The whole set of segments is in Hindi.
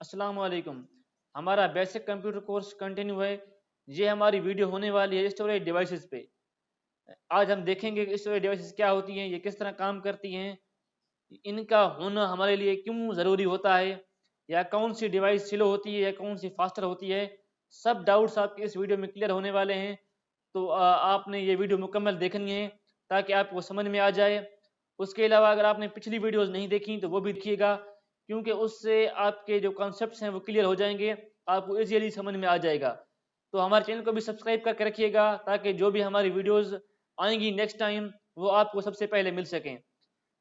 अस्सलाम वालेकुम। हमारा बेसिक कंप्यूटर कोर्स कंटिन्यू है। ये हमारी वीडियो होने वाली है स्टोरेज डिवाइसेस पे। आज हम देखेंगे कि स्टोरेज डिवाइसेस क्या होती हैं, ये किस तरह काम करती हैं, इनका होना हमारे लिए क्यों ज़रूरी होता है, या कौन सी डिवाइस स्लो होती है या कौन सी फास्टर होती है। सब डाउट्स आपके इस वीडियो में क्लियर होने वाले हैं। तो आपने ये वीडियो मुकम्मल देखनी है ताकि आपको समझ में आ जाए। उसके अलावा अगर आपने पिछली वीडियोस नहीं देखी तो वो भी देखिएगा, क्योंकि उससे आपके जो कॉन्सेप्ट्स हैं वो क्लियर हो जाएंगे, आपको इजीली समझ में आ जाएगा। तो हमारे चैनल को भी सब्सक्राइब करके रखिएगा ताकि जो भी हमारी वीडियोस आएंगी नेक्स्ट टाइम वो आपको सबसे पहले मिल सकें।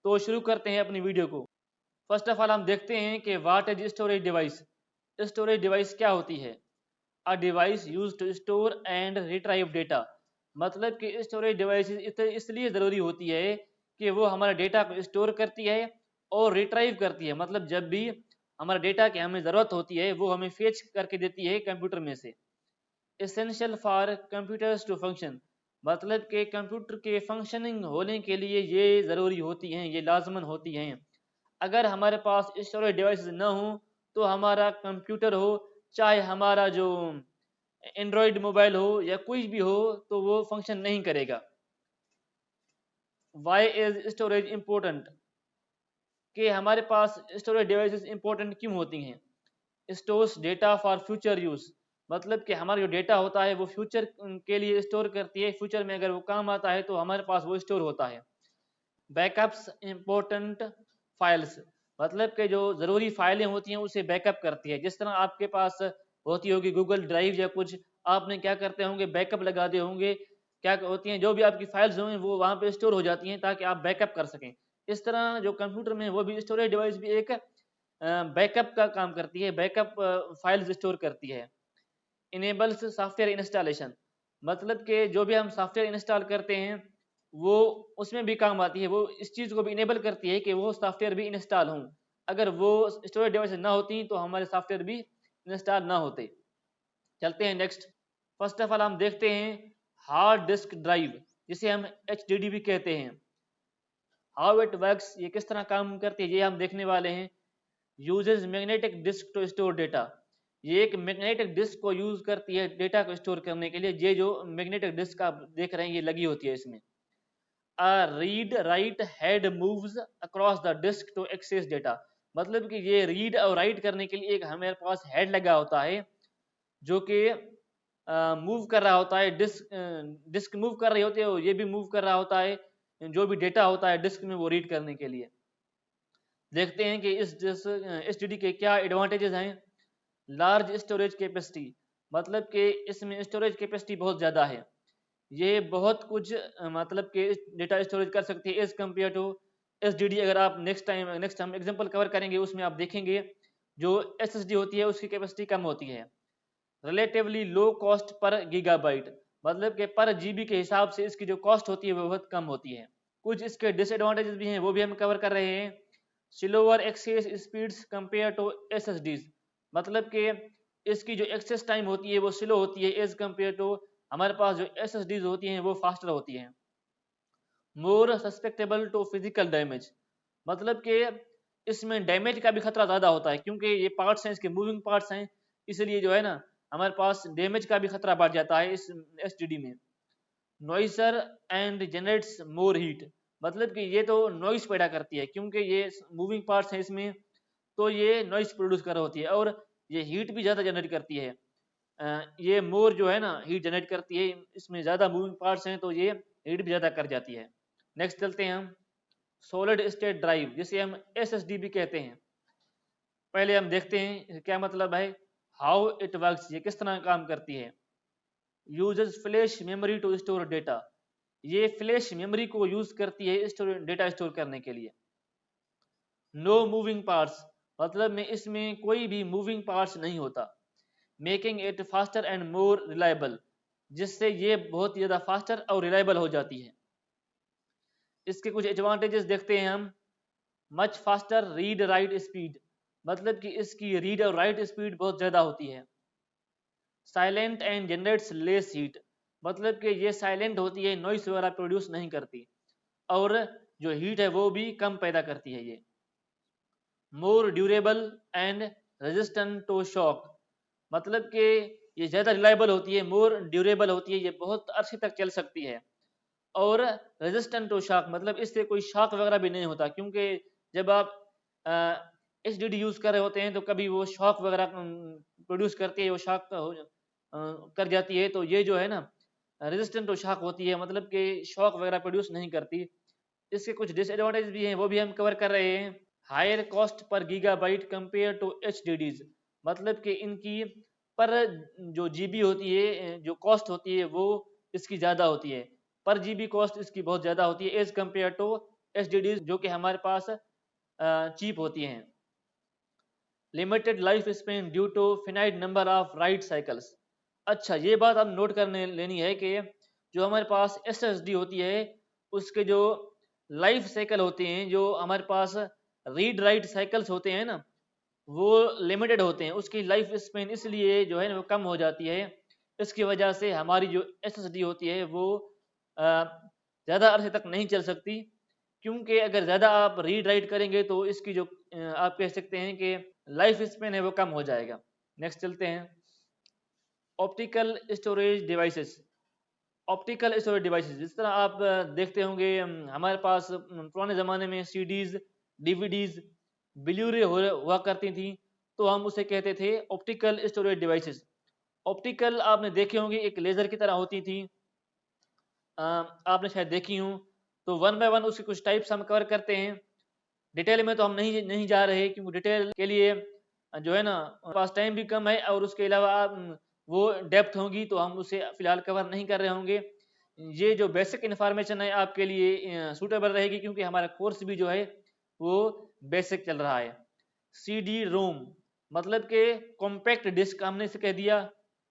तो शुरू करते हैं अपनी वीडियो को। फर्स्ट ऑफ ऑल हम देखते हैं कि what is storage device. Storage device क्या होती है? A device use to store and retrieve data. मतलब कि स्टोरेज डिवाइस इसलिए ज़रूरी होती है कि वो हमारे डेटा को स्टोर करती है और रिट्राइव करती है। मतलब जब भी हमारा डेटा की हमें ज़रूरत होती है वो हमें फेच करके देती है कंप्यूटर में से। Essential for computers to function. मतलब कि कंप्यूटर के फंक्शनिंग होने के लिए ये ज़रूरी होती हैं, ये लाजमन होती हैं। अगर हमारे पास स्टोरेज डिवाइस ना हो तो हमारा कंप्यूटर हो, चाहे हमारा जो एंड्रॉयड मोबाइल हो या कोई भी हो, तो वो फंक्शन नहीं करेगा। Why is storage important? कि हमारे पास स्टोरेज डिवाइसेस इंपॉर्टेंट क्यों होती हैं? Stores data for future use. मतलब कि हमारा जो डेटा होता है वो फ्यूचर के लिए स्टोर करती है। फ्यूचर में अगर वो काम आता है तो हमारे पास वो स्टोर होता है। Backups important files. मतलब कि जो ज़रूरी फाइलें होती हैं उसे बैकअप करती है। जिस तरह आपके पास होती होगी गूगल ड्राइव या कुछ, आपने क्या करते होंगे, बैकअप लगा दिए होंगे। क्या होती हैं, जो भी आपकी फाइल्स होंगी वो वहाँ पे स्टोर हो जाती हैं ताकि आप बैकअप कर सकें। इस तरह जो कंप्यूटर में वो भी स्टोरेज डिवाइस भी एक बैकअप का काम करती है, बैकअप फाइल्स स्टोर करती है। Enables software installation. मतलब कि जो भी हम सॉफ्टवेयर इंस्टॉल करते हैं वो उसमें भी काम आती है। वो इस चीज़ को भी इनेबल करती है कि वो सॉफ्टवेयर भी इंस्टॉल हों। अगर वो स्टोरेज डिवाइस ना होती तो हमारे सॉफ्टवेयर भी इंस्टॉल ना होते। चलते हैं नेक्स्ट। फर्स्ट ऑफ ऑल हम देखते हैं हार्ड डिस्क ड्राइव, जिसे हम HDD भी कहते हैं। हाउ इट वर्क्स, ये किस तरह काम करती है ये हम देखने वाले हैं। Uses magnetic disk to store data. ये एक मैग्नेटिक डिस्क को यूज करती है डेटा को स्टोर करने के लिए। ये जो मैग्नेटिक डिस्क आप देख रहे हैं ये लगी होती है इसमें। Read write head moves across the disk to access data. मतलब कि ये रीड और राइट करने के लिए एक हमारे पास हेड लगा होता है जो कि मूव कर रहा होता है। डिस्क मूव कर रही होती है और ये भी मूव कर रहा होता है। जो भी डेटा होता है डिस्क में वो रीड करने के लिए। देखते हैं कि इस HDD के क्या एडवांटेजेस हैं। Large storage capacity. मतलब कि इसमें स्टोरेज कैपेसिटी बहुत ज़्यादा है। ये बहुत कुछ मतलब कि डेटा स्टोरेज कर सकती है एज कम्पेयर टू HDD। अगर आप नेक्स्ट हम एग्जांपल कवर करेंगे उसमें आप देखेंगे जो SSD होती है उसकी कैपेसिटी कम होती है। रिलेटिवली लो कॉस्ट पर गीगाबाइट। मतलब कि पर जीबी के हिसाब से इसकी जो कॉस्ट होती है वो बहुत कम होती है। कुछ इसके डिसएडवांटेजेस भी हैं, वो भी हम कवर कर रहे हैं। Slower access speeds compare to SSDs। मतलब कि इसकी जो एक्सेस टाइम होती है वो स्लो होती है एज कंपेयर टू हमारे पास जो SSDs होती हैं वो फास्टर होती हैं। मोर सस्पेक्टेबल टू फिजिकल डैमेज। मतलब कि इसमें डैमेज का भी खतरा ज़्यादा होता है क्योंकि ये पार्ट्स हैं, इसके मूविंग पार्ट्स हैं। इसलिए जो है ना, हमारे पास डैमेज का भी खतरा बढ़ जाता है इस HDD में। नॉइसर एंड जनरेट्स मोर हीट। मतलब कि ये तो नॉइस पैदा करती है क्योंकि ये मूविंग पार्ट्स हैं इसमें, तो ये नॉइस प्रोड्यूस कर होती है और ये हीट भी ज़्यादा जनरेट करती है। ये मोर जो है ना हीट जनरेट करती है, इसमें ज़्यादा मूविंग पार्ट्स हैं तो ये हीट भी ज़्यादा कर जाती है। नेक्स्ट चलते हैं हम सॉलिड स्टेट ड्राइव, जिसे हम SSD भी कहते हैं। पहले हम देखते हैं क्या मतलब है। हाउ इट वर्क्स, ये किस तरह काम करती है। Uses flash memory to store data. ये फ्लैश मेमोरी को यूज करती है डेटा स्टोर करने के लिए। No moving parts. मतलब में इसमें कोई भी मूविंग पार्ट्स नहीं होता। Making it faster and more reliable, जिससे ये बहुत ज़्यादा फास्टर और रिलायबल हो जाती है। इसके कुछ एडवांटेजेस देखते हैं हम। Much faster read write speed. मतलब कि इसकी रीड और राइट स्पीड बहुत ज़्यादा होती है। Silent and generates less heat. मतलब कि ये साइलेंट होती है, नॉइस वगैरह प्रोड्यूस नहीं करती और जो हीट है वो भी कम पैदा करती है ये। More durable and resistant to shock, मतलब कि ये ज़्यादा रिलायबल होती है, मोर ड्यूरेबल होती है, ये बहुत अरसे तक चल सकती है। और रेजिस्टेंट टू शॉक मतलब इससे कोई शॉक वगैरह भी नहीं होता, क्योंकि जब आप एचडीडी यूज़ कर रहे होते हैं तो कभी वो शॉक वगैरह प्रोड्यूस करती है, वो शॉक कर जाती है, तो ये जो है ना रेजिस्टेंट टू शॉक होती है, मतलब कि शॉक वगैरह प्रोड्यूस नहीं करती। इसके कुछ डिसएडवांटेज भी हैं, वो भी हम कवर कर रहे हैं। हायर कॉस्ट पर गीगाबाइट कंपेयर टू एचडीडीज, मतलब कि इनकी पर जो जीबी होती है, जो कॉस्ट होती है वो इसकी ज़्यादा होती है, पर जीबी कॉस्ट इसकी बहुत ज़्यादा होती है एज कंपेयर टू एचडीडीज जो कि हमारे पास चीप होती हैं। Limited life span due to finite number of write cycles. अच्छा, ये बात अब नोट करने लेनी है कि जो हमारे पास एसएसडी होती है उसके जो लाइफ साइकिल होते हैं, जो हमारे पास रीड राइट साइकिल्स होते हैं ना, वो लिमिटेड होते हैं, उसकी लाइफ स्पेन इसलिए जो है ना वो कम हो जाती है। इसकी वजह से हमारी जो एसएसडी होती है वो ज़्यादा अरसे तक नहीं चल सकती, क्योंकि अगर ज़्यादा आप रीड राइट करेंगे तो इसकी जो आप कह सकते हैं कि लाइफ स्पेन है वो कम हो जाएगा। नेक्स्ट चलते हैं, optical storage devices. Optical storage devices जिस तरह आप देखते होंगे, हमारे पास पुराने ज़माने में सीडीज, डीवीडीज, ब्लूरे हुआ करती थी, तो हम उसे कहते थे ऑप्टिकल स्टोरेज डिवाइसेस। ऑप्टिकल आपने देखे होंगे, एक लेज़र की तरह होती थी, आपने शायद देखी हूँ। तो वन बाय वन उसके कुछ टाइप्स हम कवर करते हैं। डिटेल में तो हम नहीं नहीं जा रहे, क्योंकि डिटेल के लिए जो है ना हमारे पास टाइम भी कम है, और उसके अलावा वो डेप्थ होगी तो हम उसे फिलहाल कवर नहीं कर रहे होंगे। ये जो बेसिक इन्फॉर्मेशन है आपके लिए सूटेबल रहेगी, क्योंकि हमारा कोर्स भी जो है वो बेसिक चल रहा है। सी डी रोम मतलब कि कॉम्पैक्ट डिस्क, हमने इसे कह दिया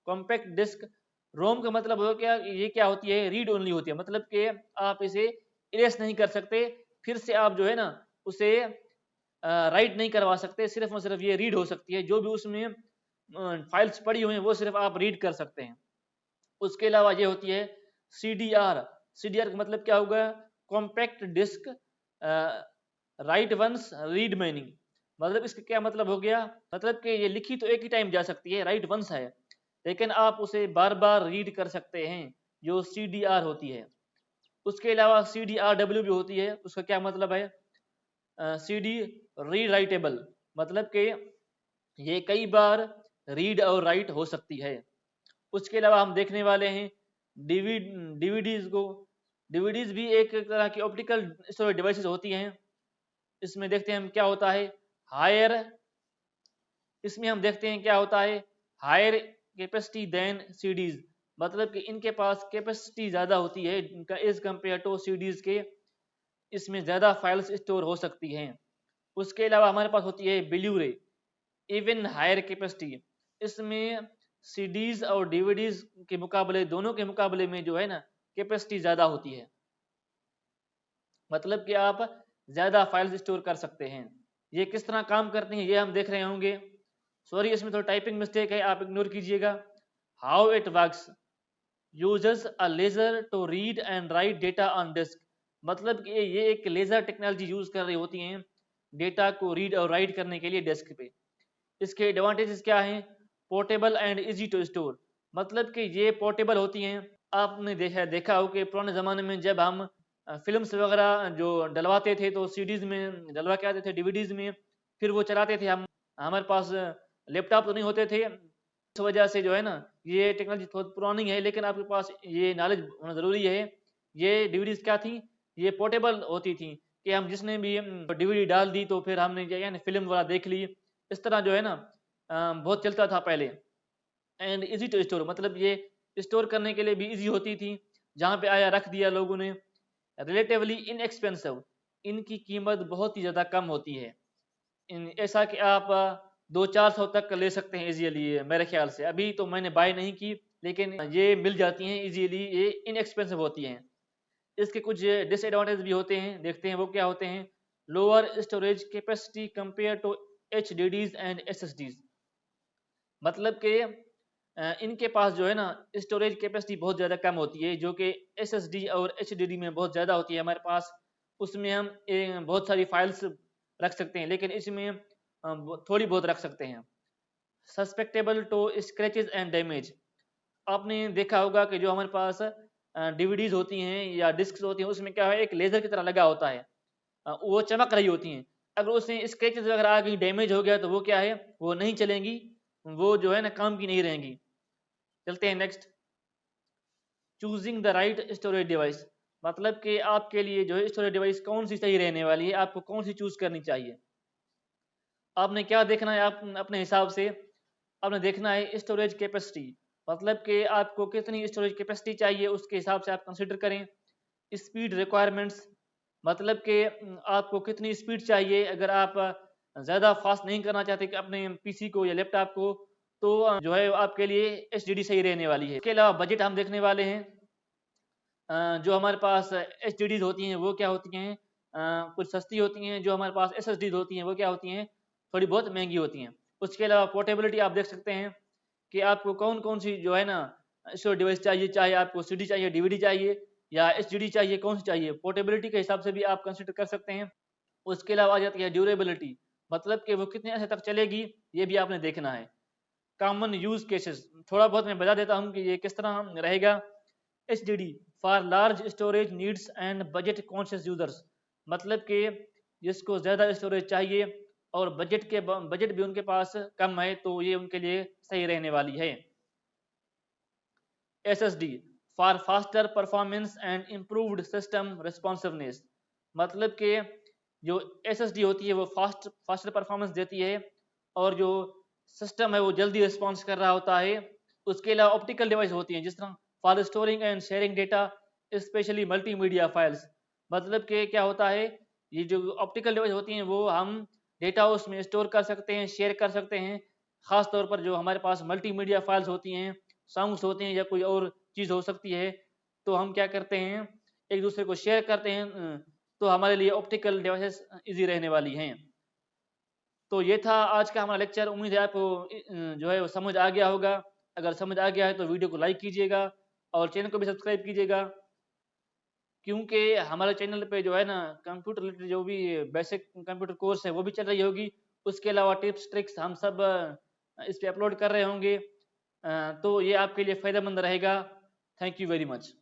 कॉम्पैक्ट डिस्क। रोम का मतलब हो क्या, ये क्या होती है, रीड ओनली होती है, मतलब कि आप इसे इरेज नहीं कर सकते, फिर से आप जो है ना उसे राइट नहीं करवा सकते, सिर्फ और सिर्फ ये रीड हो सकती है, जो भी उसमें फाइल्स पड़ी हुई हैं वो सिर्फ आप रीड कर सकते हैं। उसके अलावा ये होती है C D R. C D R का मतलब क्या होगा, compact disc write once read many, मतलब इसका क्या मतलब हो गया, मतलब कि ये लिखी तो एक ही टाइम जा सकती है, राइट वंस है, लेकिन आप उसे बार बार रीड कर सकते हैं, जो सी डी आर होती है। उसके अलावा सी डी आर डब्ल्यू भी होती है, उसका क्या मतलब है, सी डी री राइटेबल, मतलब कि ये कई बार रीड और राइट हो सकती है। उसके अलावा हम देखने वाले हैं डीवीडीज को। डीवीडीज भी एक तरह की ऑप्टिकल स्टोरेज डिवाइसेस होती हैं। इसमें देखते हैं हम क्या होता है, हायर, इसमें हम देखते हैं क्या होता है, हायर कैपेसिटी देन सीडीज, मतलब कि इनके पास कैपेसिटी ज़्यादा होती है इनका एज कम्पेयर टू सीडीज के, इसमें ज़्यादा फाइल्स स्टोर हो सकती हैं। उसके अलावा हमारे पास होती है ब्लूरे, इवन हायर कैपेसिटी, इसमें सीडीज और डीवीडीज के मुकाबले, दोनों के मुकाबले में जो है ना कैपेसिटी ज़्यादा होती है, मतलब कि आप ज़्यादा फाइल्स स्टोर कर सकते हैं। ये किस तरह काम करती हैं ये हम देख रहे होंगे। सॉरी, इसमें थोड़ा टाइपिंग मिस्टेक है, आप इग्नोर कीजिएगा। How it works, uses a laser to read and write data on disk, मतलब कि ये एक लेजर टेक्नोलॉजी यूज कर रही होती हैं डेटा को रीड और राइट करने के लिए डिस्क पे। इसके एडवांटेजेस क्या हैं, portable and easy to store, मतलब कि ये पोर्टेबल होती हैं। आपने देखा हो कि पुराने ज़माने में जब हम फिल्म्स वगैरह जो डलवाते थे तो सीडीज में डलवा के आते थे, डीवीडीज में, फिर वो चलाते थे हम, हमारे पास लैपटॉप तो नहीं होते थे, इस वजह से जो है ना ये टेक्नोलॉजी थोड़ी पुरानी है, लेकिन आपके पास ये नॉलेज होना ज़रूरी है। ये डीवीडीज क्या थी, ये पोर्टेबल होती थी, कि हम जिसने भी डीवीडी डाल दी तो फिर हमने क्या है फिल्म वाला देख ली, इस तरह जो है ना बहुत चलता था पहले। एंड इजी टू स्टोर, मतलब ये स्टोर करने के लिए भी इजी होती थी, जहाँ पे आया रख दिया लोगों ने। रिलेटिवली इनएक्सपेंसिव, इनकी कीमत बहुत ही ज़्यादा कम होती है, ऐसा कि आप 200-400 तक ले सकते हैं इजीली, मेरे ख्याल से। अभी तो मैंने बाय नहीं की, लेकिन ये मिल जाती हैं इजीली, ये इनएक्सपेंसिव होती हैं। इसके कुछ डिसएडवांटेज भी होते हैं, देखते हैं वो क्या होते हैं। Lower storage capacity compare to HDDs and SSDs, मतलब कि इनके पास जो है ना स्टोरेज कैपेसिटी बहुत ज़्यादा कम होती है, जो कि एसएसडी और एचडीडी में बहुत ज़्यादा होती है हमारे पास। उसमें हम बहुत सारी फाइल्स रख सकते हैं, लेकिन इसमें थोड़ी बहुत रख सकते हैं। Susceptible to scratches and damage. आपने देखा होगा कि जो हमारे पास डीवीडीज होती हैं या डिस्क होती हैं उसमें क्या है, एक लेजर की तरह लगा होता है, वो चमक रही होती हैं। अगर उसमें स्क्रैचेस वगैरह आ गई, डैमेज हो गया, तो वो क्या है, वो नहीं चलेंगी, वो जो है ना काम की नहीं रहेंगी। चलते हैं next. Choosing the right storage device, मतलब कि आपके लिए जो है स्टोरेज डिवाइस कौन सी सही रहने वाली है, आपको कौन सी चूज करनी चाहिए। आपने क्या देखना है, आप अपने हिसाब से आपने देखना है स्टोरेज कैपेसिटी, मतलब कि आपको कितनी स्टोरेज कैपेसिटी चाहिए उसके हिसाब से आप कंसिडर करें। स्पीड रिक्वायरमेंट्स, मतलब कि आपको कितनी स्पीड चाहिए। अगर आप ज़्यादा फास्ट नहीं करना चाहते कि अपने पीसी को या लैपटॉप को, तो जो है आपके लिए एचडीडी सही रहने वाली है। इसके अलावा बजट हम देखने वाले हैं। जो हमारे पास एचडीडीज होती हैं वो क्या होती हैं, कुछ सस्ती होती हैं। जो हमारे पास एसएसडीज होती हैं वो क्या होती हैं, थोड़ी बहुत महंगी होती हैं। उसके अलावा पोर्टेबिलिटी आप देख सकते हैं कि आपको कौन कौन सी जो है ना स्टोरेज डिवाइस चाहिए, चाहे आपको सीडी चाहिए, डीवीडी चाहिए या एचडीडी चाहिए, कौन सी चाहिए। पोर्टेबिलिटी के हिसाब से भी आप कंसिडर कर सकते हैं। उसके अलावा आ जाती है ड्यूरेबिलिटी, मतलब कि वो कितने अर्से तक चलेगी, ये भी आपने देखना है। कॉमन यूज केसेस थोड़ा बहुत मैं बता देता हूँ कि ये किस तरह रहेगा। HDD for large storage needs and budget conscious users, मतलब कि जिसको ज़्यादा स्टोरेज चाहिए और बजट भी उनके पास कम है, तो ये उनके लिए सही रहने वाली है। SSD for faster performance and improved system responsiveness, मतलब कि जो एसएसडी होती है वो फास्टर परफॉर्मेंस देती है और जो सिस्टम है वो जल्दी रिस्पॉन्स कर रहा होता है। उसके अलावा ऑप्टिकल डिवाइस होती हैं जिस तरह for storing and sharing data, specially multimedia files, मतलब कि क्या होता है, ये जो ऑप्टिकल डिवाइस होती हैं वो हम डेटा उसमें स्टोर कर सकते हैं, शेयर कर सकते हैं। खास तौर पर जो हमारे पास मल्टीमीडिया फाइल्स होती हैं, सॉन्ग्स होते हैं या कोई और चीज़ हो सकती है, तो हम क्या करते हैं, एक दूसरे को शेयर करते हैं। तो हमारे लिए ऑप्टिकल डिवाइसेस इजी रहने वाली हैं। तो ये था आज का हमारा लेक्चर। उम्मीद है आपको जो है वो समझ आ गया होगा। अगर समझ आ गया है तो वीडियो को लाइक कीजिएगा और चैनल को भी सब्सक्राइब कीजिएगा, क्योंकि हमारे चैनल पे जो है ना कंप्यूटर रिलेटेड जो भी बेसिक कंप्यूटर कोर्स है वो भी चल रही होगी। उसके अलावा टिप्स ट्रिक्स हम सब इस पे अपलोड कर रहे होंगे। तो ये आपके लिए फ़ायदेमंद रहेगा। Thank you very much.